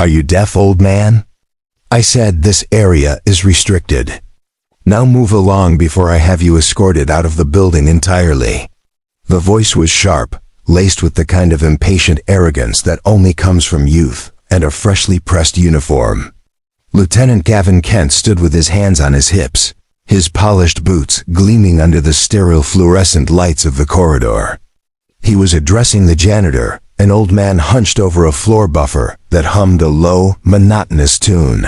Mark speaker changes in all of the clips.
Speaker 1: "Are you deaf, old man?" I said, "This area is restricted. Now move along before I have you escorted out of the building entirely." The voice was sharp, laced with the kind of impatient arrogance that only comes from youth and a freshly pressed uniform. Lieutenant Gavin Kent stood with his hands on his hips, his polished boots gleaming under the sterile fluorescent lights of the corridor. He was addressing the janitor, an old man hunched over a floor buffer that hummed a low, monotonous tune.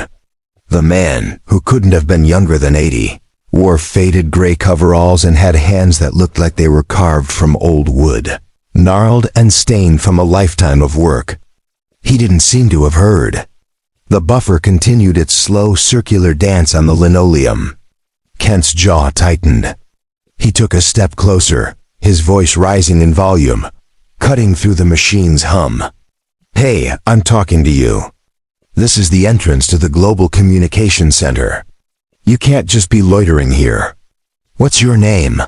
Speaker 1: The man, who couldn't have been younger than 80, wore faded gray coveralls and had hands that looked like they were carved from old wood, gnarled and stained from a lifetime of work. He didn't seem to have heard. The buffer continued its slow circular dance on the linoleum. Kent's jaw tightened. He took a step closer, his voice rising in volume, cutting through the machine's hum. "Hey, I'm talking to you. This is the entrance to the Global Communication Center. You can't just be loitering here. What's your name?"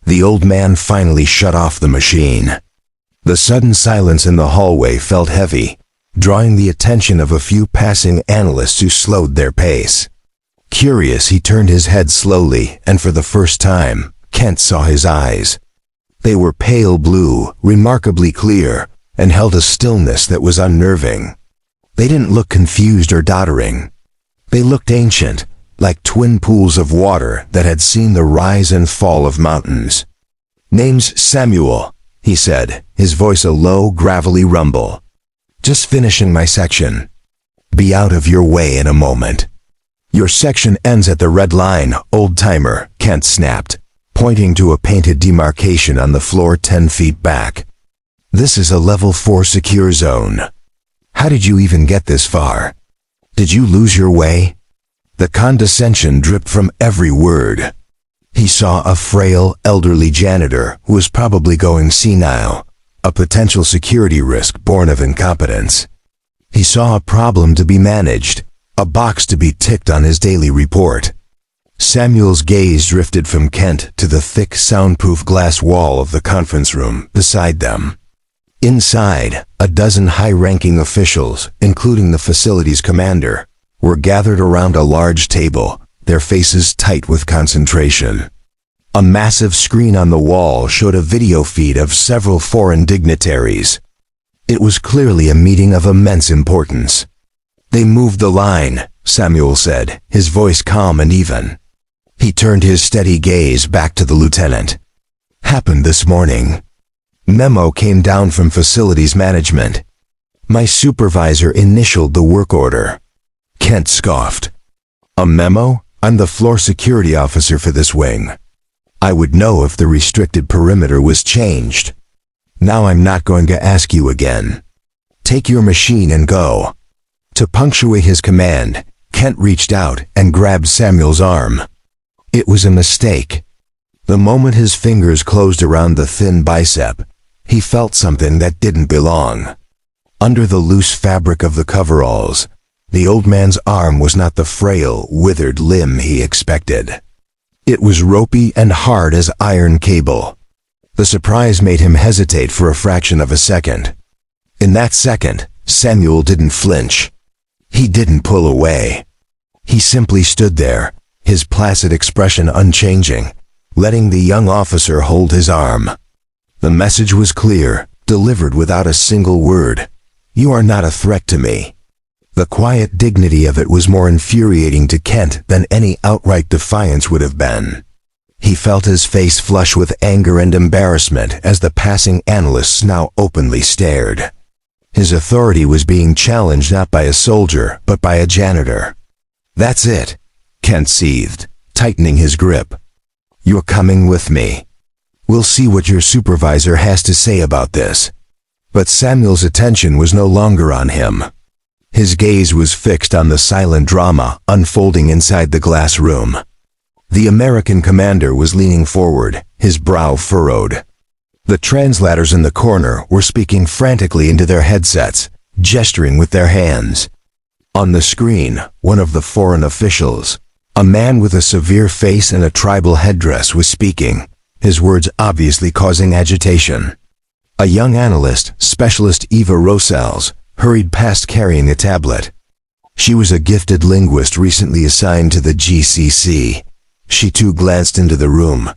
Speaker 1: The old man finally shut off the machine. The sudden silence in the hallway felt heavy, drawing the attention of a few passing analysts who slowed their pace. Curious, he turned his head slowly, and for the first time, Kent saw his eyes. They were pale blue, remarkably clear, and held a stillness that was unnerving. They didn't look confused or doddering. They looked ancient, like twin pools of water that had seen the rise and fall of mountains. "Name's Samuel," he said, his voice a low, gravelly rumble. "Just finishing my section. Be out of your way in a moment." "Your section ends at the red line, old-timer," Kent snapped, pointing to a painted demarcation on the floor 10 feet back. "This is a level 4 secure zone. How did you even get this far? Did you lose your way?" The condescension dripped from every word. He saw a frail, elderly janitor who was probably going senile, a potential security risk born of incompetence. He saw a problem to be managed, a box to be ticked on his daily report. Samuel's gaze drifted from Kent to the thick, soundproof glass wall of the conference room beside them. Inside, a dozen high-ranking officials, including the facility's commander, were gathered around a large table, their faces tight with concentration. A massive screen on the wall showed a video feed of several foreign dignitaries. It was clearly a meeting of immense importance. "They moved the line," Samuel said, his voice calm and even. He turned his steady gaze back to the lieutenant. "Happened this morning. Memo came down from facilities management. My supervisor initialed the work order." Kent scoffed. "A memo? I'm the floor security officer for this wing. I would know if the restricted perimeter was changed. Now I'm not going to ask you again. Take your machine and go." To punctuate his command, Kent reached out and grabbed Samuel's arm. It was a mistake. The moment his fingers closed around the thin bicep, he felt something that didn't belong. Under the loose fabric of the coveralls, the old man's arm was not the frail, withered limb he expected. It was ropey and hard as iron cable. The surprise made him hesitate for a fraction of a second. In that second, Samuel didn't flinch. He didn't pull away. He simply stood there, his placid expression unchanging, letting the young officer hold his arm. The message was clear, delivered without a single word. "You are not a threat to me." The quiet dignity of it was more infuriating to Kent than any outright defiance would have been. He felt his face flush with anger and embarrassment as the passing analysts now openly stared. His authority was being challenged not by a soldier, but by a janitor. "That's it," Kent seethed, tightening his grip. "You're coming with me. We'll see what your supervisor has to say about this." But Samuel's attention was no longer on him. His gaze was fixed on the silent drama unfolding inside the glass room. The American commander was leaning forward, his brow furrowed. The translators in the corner were speaking frantically into their headsets, gesturing with their hands. On the screen, one of the foreign officials, a man with a severe face and a tribal headdress, was speaking, his words obviously causing agitation. A young analyst, Specialist Eva Rosales, hurried past carrying a tablet. She was a gifted linguist recently assigned to the GCC. She too glanced into the room,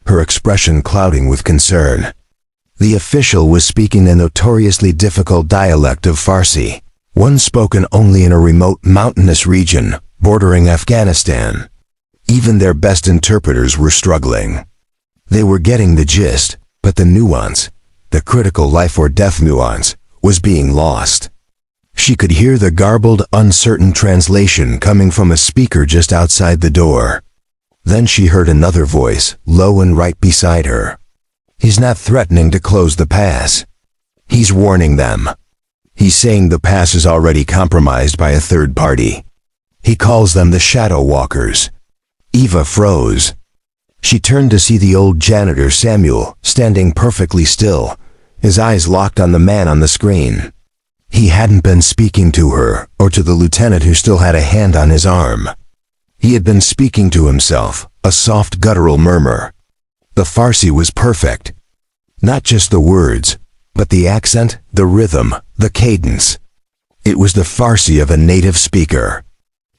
Speaker 1: her expression clouding with concern. The official was speaking a notoriously difficult dialect of Farsi, one spoken only in a remote mountainous region bordering Afghanistan. Even their best interpreters were struggling. They were getting the gist, but the nuance, the critical life or death nuance, was being lost. She could hear the garbled, uncertain translation coming from a speaker just outside the door. Then she heard another voice, low and right beside her. He's not threatening to close the pass. He's warning them. He's saying the pass is already compromised by a third party. He calls them the Shadow Walkers. Eva froze. She turned to see the old janitor Samuel standing perfectly still, his eyes locked on the man on the screen. He hadn't been speaking to her or to the lieutenant who still had a hand on his arm. He had been speaking to himself, a soft guttural murmur. The Farsi was perfect. Not just the words, but the accent, the rhythm, the cadence. It was the Farsi of a native speaker.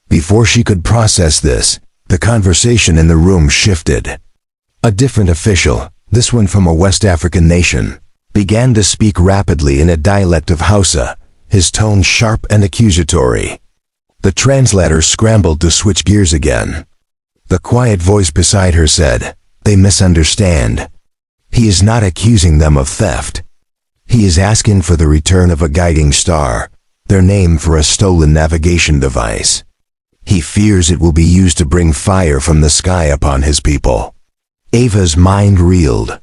Speaker 1: Before she could process this, the conversation in the room shifted. A different official, this one from a West African nation, began to speak rapidly in a dialect of Hausa, his tone sharp and accusatory. The translator scrambled to switch gears again. The quiet voice beside her said, "They misunderstand. He is not accusing them of theft. He is asking for the return of a guiding star, their name for a stolen navigation device. He fears it will be used to bring fire from the sky upon his people." Ava's mind reeled.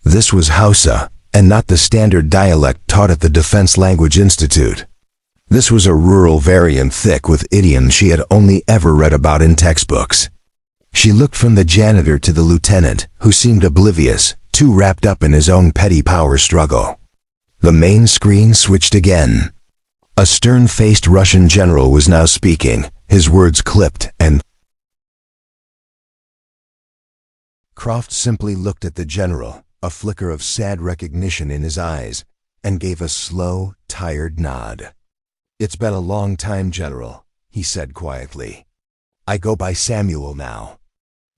Speaker 1: This was Hausa, and not the standard dialect taught at the Defense Language Institute. This was a rural variant thick with idioms she had only ever read about in textbooks. She looked from the janitor to the lieutenant, who seemed oblivious, too wrapped up in his own petty power struggle. The main screen switched again. A stern-faced Russian general was now speaking, his words clipped and... Croft simply looked at the general, a flicker of sad recognition in his eyes, and gave a slow, tired nod. "It's been a long time, General," he said quietly. "I go by Samuel now."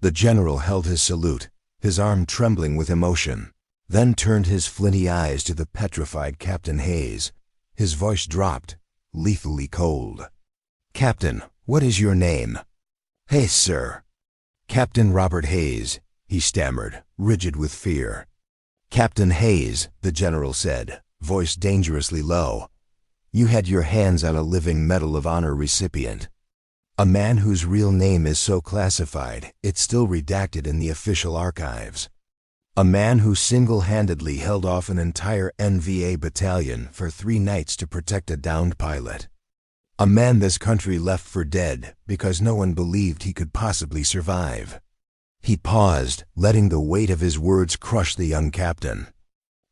Speaker 1: The general held his salute, his arm trembling with emotion, then turned his flinty eyes to the petrified Captain Hayes. His voice dropped, lethally cold. "Captain, what is your name?" "Hayes, sir." "Captain Robert Hayes," he stammered, rigid with fear. "Captain Hayes," the general said, voice dangerously low, "you had your hands on a living Medal of Honor recipient. A man whose real name is so classified, it's still redacted in the official archives. A man who single-handedly held off an entire NVA battalion for 3 nights to protect a downed pilot. A man this country left for dead because no one believed he could possibly survive." He paused, letting the weight of his words crush the young captain.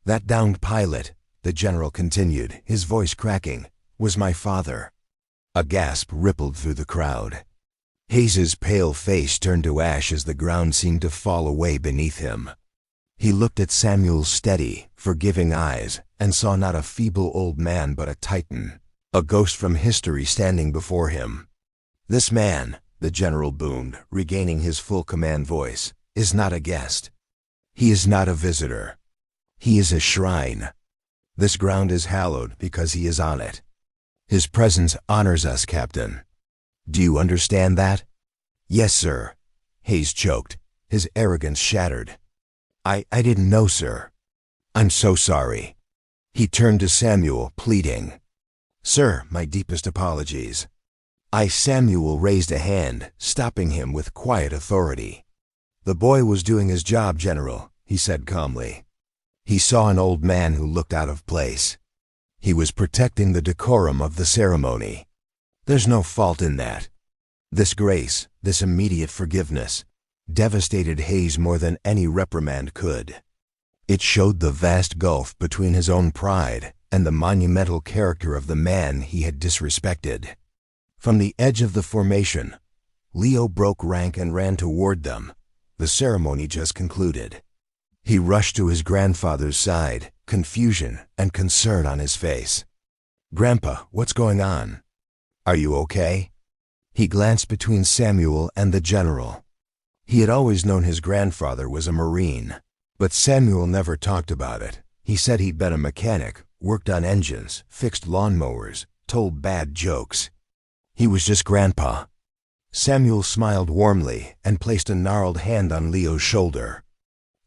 Speaker 1: "That downed pilot," the general continued, his voice cracking, "was my father." A gasp rippled through the crowd. Hayes's pale face turned to ash as the ground seemed to fall away beneath him. He looked at Samuel's steady, forgiving eyes and saw not a feeble old man but a titan, a ghost from history standing before him. "This man," the general boomed, regaining his full command voice, "is not a guest. He is not a visitor. He is a shrine. This ground is hallowed because he is on it. His presence honors us, Captain. Do you understand that?" "Yes, sir," Hayes choked, his arrogance shattered. I didn't know, sir." "I'm so sorry." He turned to Samuel, pleading. "Sir, my deepest apologies." Samuel raised a hand, stopping him with quiet authority. "The boy was doing his job, General," he said calmly. He saw an old man who looked out of place. He was protecting the decorum of the ceremony. There's no fault in that. This grace, this immediate forgiveness, devastated Hayes more than any reprimand could. It showed the vast gulf between his own pride and the monumental character of the man he had disrespected. From the edge of the formation, Leo broke rank and ran toward them. The ceremony just concluded. He rushed to his grandfather's side, confusion and concern on his face. "Grandpa, what's going on? Are you okay?" He glanced between Samuel and the general. He had always known his grandfather was a Marine, but Samuel never talked about it. He said he'd been a mechanic, worked on engines, fixed lawnmowers, told bad jokes. He was just Grandpa. Samuel smiled warmly and placed a gnarled hand on Leo's shoulder.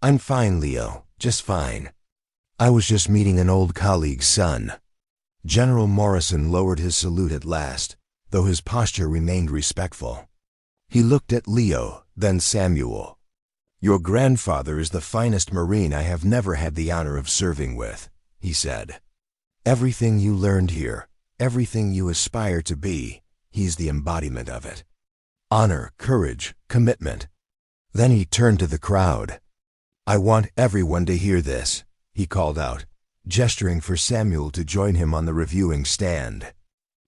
Speaker 1: "I'm fine, Leo, just fine. I was just meeting an old colleague's son." General Morrison lowered his salute at last, though his posture remained respectful. He looked at Leo, then Samuel. "Your grandfather is the finest Marine I have never had the honor of serving with," he said. "Everything you learned here, everything you aspire to be, he's the embodiment of it. Honor, courage, commitment." Then he turned to the crowd. "I want everyone to hear this," he called out, gesturing for Samuel to join him on the reviewing stand.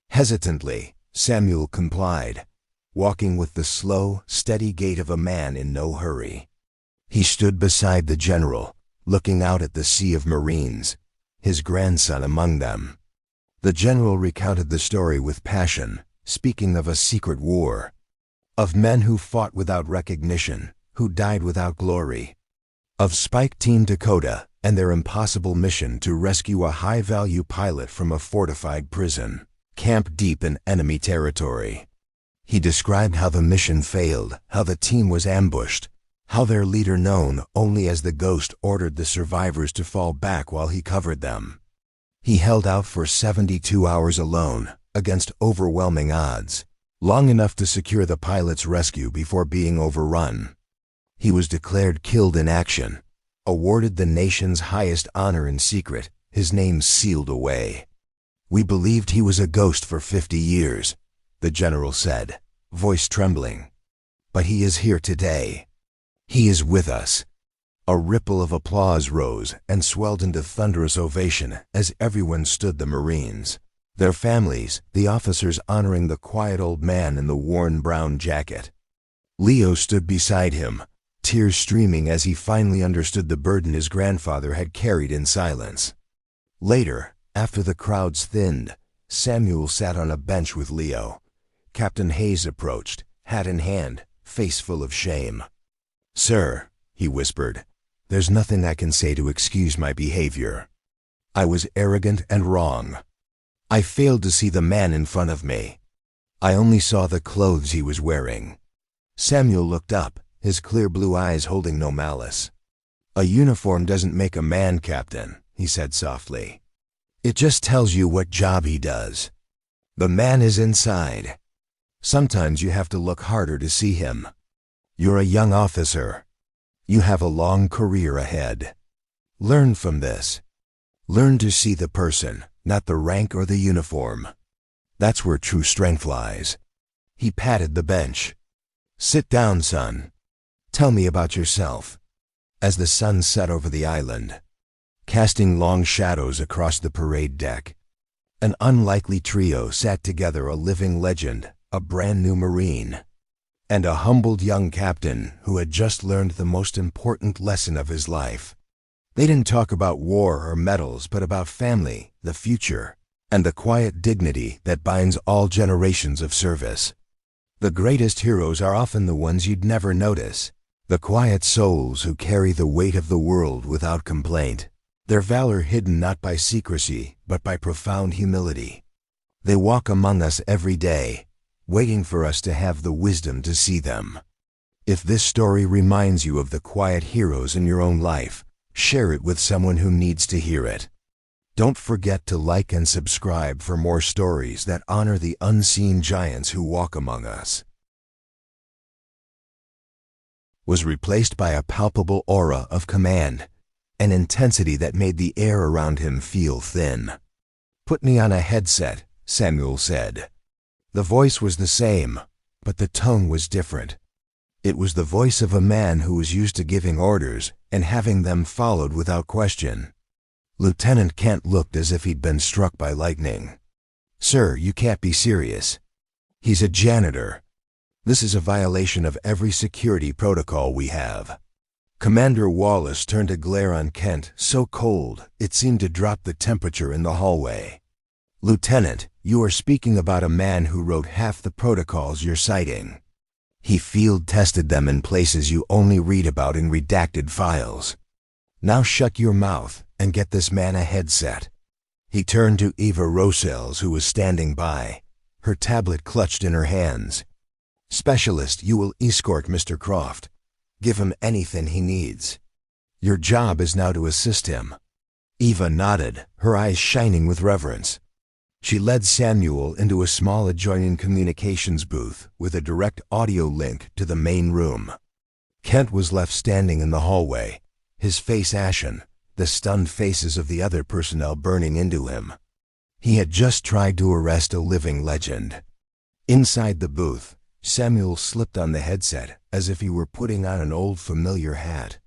Speaker 1: Hesitantly, Samuel complied, walking with the slow, steady gait of a man in no hurry. He stood beside the general, looking out at the sea of Marines, his grandson among them. The general recounted the story with passion, speaking of a secret war, of men who fought without recognition, who died without glory, of Spike Team Dakota and their impossible mission to rescue a high-value pilot from a fortified prison, camp deep in enemy territory. He described how the mission failed, how the team was ambushed, how their leader, known only as the Ghost, ordered the survivors to fall back while he covered them. He held out for 72 hours alone, against overwhelming odds, long enough to secure the pilot's rescue before being overrun. He was declared killed in action, awarded the nation's highest honor in secret, his name sealed away. "We believed he was a ghost for 50 years, the general said, voice trembling. "But he is here today. He is with us." A ripple of applause rose and swelled into thunderous ovation as everyone stood the Marines, their families, the officers honoring the quiet old man in the worn brown jacket. Leo stood beside him, tears streaming as he finally understood the burden his grandfather had carried in silence. Later, after the crowds thinned, Samuel sat on a bench with Leo. Captain Hayes approached, hat in hand, face full of shame. "Sir," he whispered, "there's nothing I can say to excuse my behavior. I was arrogant and wrong. I failed to see the man in front of me. I only saw the clothes he was wearing." Samuel looked up, his clear blue eyes holding no malice. "A uniform doesn't make a man, Captain," he said softly. "It just tells you what job he does. The man is inside. Sometimes you have to look harder to see him. You're a young officer. You have a long career ahead. Learn from this. Learn to see the person, not the rank or the uniform. That's where true strength lies." He patted the bench. "Sit down, son. Tell me about yourself." As the sun set over the island, casting long shadows across the parade deck, an unlikely trio sat together, a living legend, a brand new Marine, and a humbled young captain who had just learned the most important lesson of his life. They didn't talk about war or medals, but about family, the future, and the quiet dignity that binds all generations of service. The greatest heroes are often the ones you'd never notice, the quiet souls who carry the weight of the world without complaint, their valor hidden not by secrecy, but by profound humility. They walk among us every day, waiting for us to have the wisdom to see them. If this story reminds you of the quiet heroes in your own life, share it with someone who needs to hear it. Don't forget to like and subscribe for more stories that honor the unseen giants who walk among us. Was replaced by a palpable aura of command, an intensity that made the air around him feel thin. "Put me on a headset," Samuel said. The voice was the same, but the tone was different. It was the voice of a man who was used to giving orders and having them followed without question. Lieutenant Kent looked as if he'd been struck by lightning. "Sir, you can't be serious. He's a janitor. This is a violation of every security protocol we have." Commander Wallace turned a glare on Kent so cold it seemed to drop the temperature in the hallway. "Lieutenant, you are speaking about a man who wrote half the protocols you're citing. He field-tested them in places you only read about in redacted files. Now shut your mouth and get this man a headset." He turned to Eva Rosales, who was standing by, her tablet clutched in her hands. "Specialist, you will escort Mr. Croft. Give him anything he needs. Your job is now to assist him." Eva nodded, her eyes shining with reverence. She led Samuel into a small adjoining communications booth with a direct audio link to the main room. Kent was left standing in the hallway, his face ashen, the stunned faces of the other personnel burning into him. He had just tried to arrest a living legend. Inside the booth, Samuel slipped on the headset as if he were putting on an old familiar hat.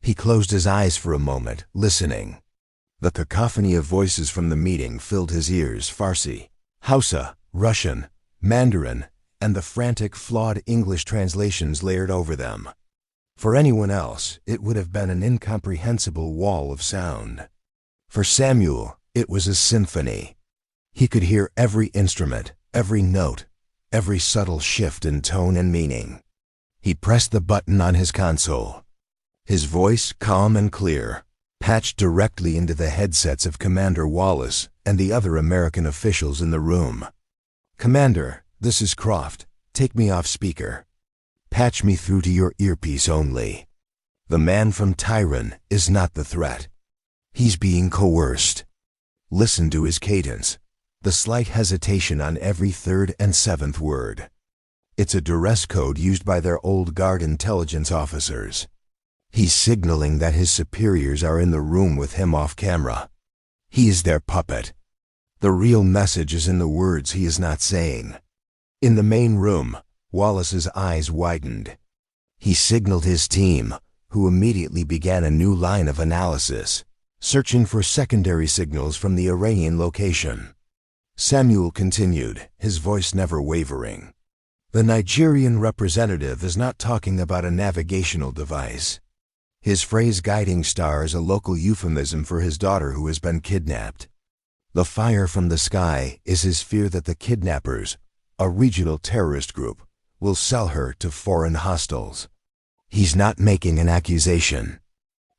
Speaker 1: He closed his eyes for a moment, listening. The cacophony of voices from the meeting filled his ears: Farsi, Hausa, Russian, Mandarin, and the frantic, flawed English translations layered over them. For anyone else, it would have been an incomprehensible wall of sound. For Samuel, it was a symphony. He could hear every instrument, every note, every subtle shift in tone and meaning. He pressed the button on his console. His voice, calm and clear, patched directly into the headsets of Commander Wallace and the other American officials in the room. "Commander, this is Croft. Take me off speaker. Patch me through to your earpiece only. The man from Tyran is not the threat. He's being coerced. Listen to his cadence, the slight hesitation on every third and seventh word. It's a duress code used by their old guard intelligence officers. He's signaling that his superiors are in the room with him off camera. He is their puppet. The real message is in the words he is not saying." In the main room, Wallace's eyes widened. He signaled his team, who immediately began a new line of analysis, searching for secondary signals from the Iranian location. Samuel continued, his voice never wavering. "The Nigerian representative is not talking about a navigational device. His phrase guiding star is a local euphemism for his daughter who has been kidnapped. The fire from the sky is his fear that the kidnappers, a regional terrorist group, will sell her to foreign hostiles. He's not making an accusation.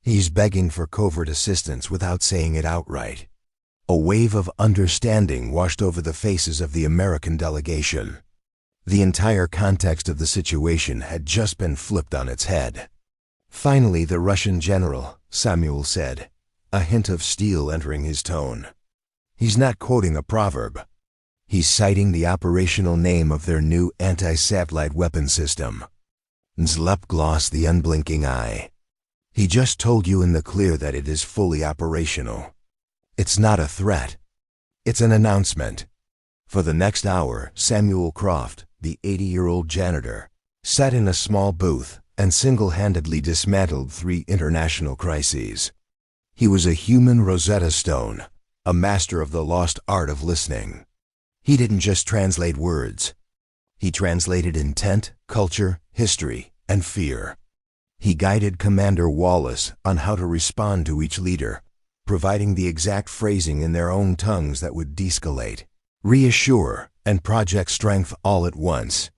Speaker 1: He's begging for covert assistance without saying it outright." A wave of understanding washed over the faces of the American delegation. The entire context of the situation had just been flipped on its head. "Finally, the Russian general," Samuel said, a hint of steel entering his tone. He's not quoting a proverb. He's citing the operational name of their new anti-satellite weapon system. Zlepgloss, the unblinking eye. He just told you in the clear that it is fully operational. It's not a threat. It's an announcement. For the next hour, Samuel Croft, the 80-year-old janitor, sat in a small booth and single-handedly dismantled 3 international crises. He was a human Rosetta Stone, a master of the lost art of listening. He didn't just translate words. He translated intent, culture, history, and fear. He guided Commander Wallace on how to respond to each leader, providing the exact phrasing in their own tongues that would de-escalate, reassure, and project strength all at once.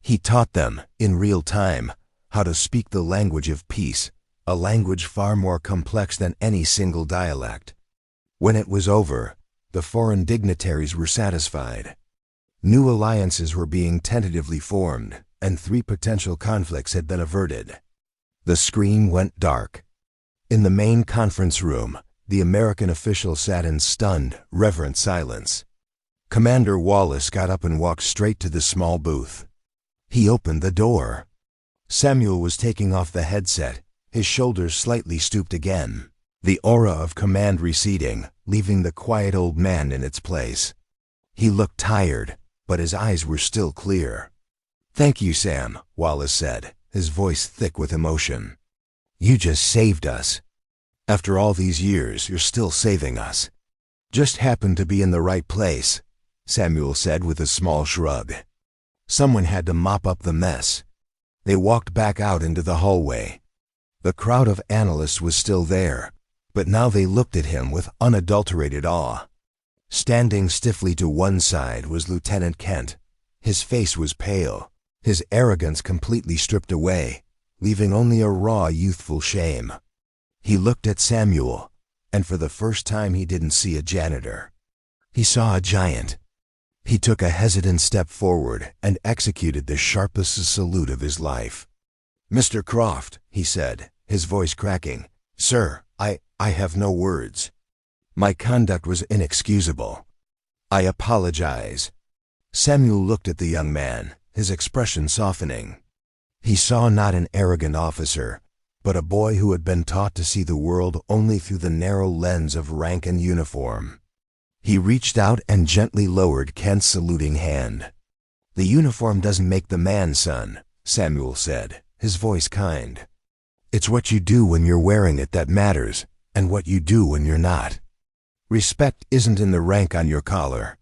Speaker 1: He taught them, in real time, how to speak the language of peace, a language far more complex than any single dialect. When it was over, the foreign dignitaries were satisfied. New alliances were being tentatively formed, and 3 potential conflicts had been averted. The screen went dark. In the main conference room, the American official sat in stunned, reverent silence. Commander Wallace got up and walked straight to the small booth. He opened the door. Samuel was taking off the headset, his shoulders slightly stooped again, the aura of command receding, leaving the quiet old man in its place. He looked tired, but his eyes were still clear. "Thank you, Sam," Wallace said, his voice thick with emotion. "You just saved us. After all these years, you're still saving us." "Just happened to be in the right place," Samuel said with a small shrug. "Someone had to mop up the mess." They walked back out into the hallway. The crowd of analysts was still there, but now they looked at him with unadulterated awe. Standing stiffly to one side was Lieutenant Kent. His face was pale, his arrogance completely stripped away, leaving only a raw, youthful shame. He looked at Samuel, and for the first time he didn't see a janitor. He saw a giant. He took a hesitant step forward and executed the sharpest salute of his life. "Mr. Croft," he said, his voice cracking. "Sir, I have no words. My conduct was inexcusable. I apologize." Samuel looked at the young man, his expression softening. He saw not an arrogant officer, but a boy who had been taught to see the world only through the narrow lens of rank and uniform. He reached out and gently lowered Kent's saluting hand. "The uniform doesn't make the man, son," Samuel said, his voice kind. "It's what you do when you're wearing it that matters, and what you do when you're not. Respect isn't in the rank on your collar.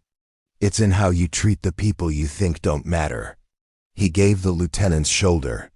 Speaker 1: It's in how you treat the people you think don't matter." He gave the lieutenant's shoulder,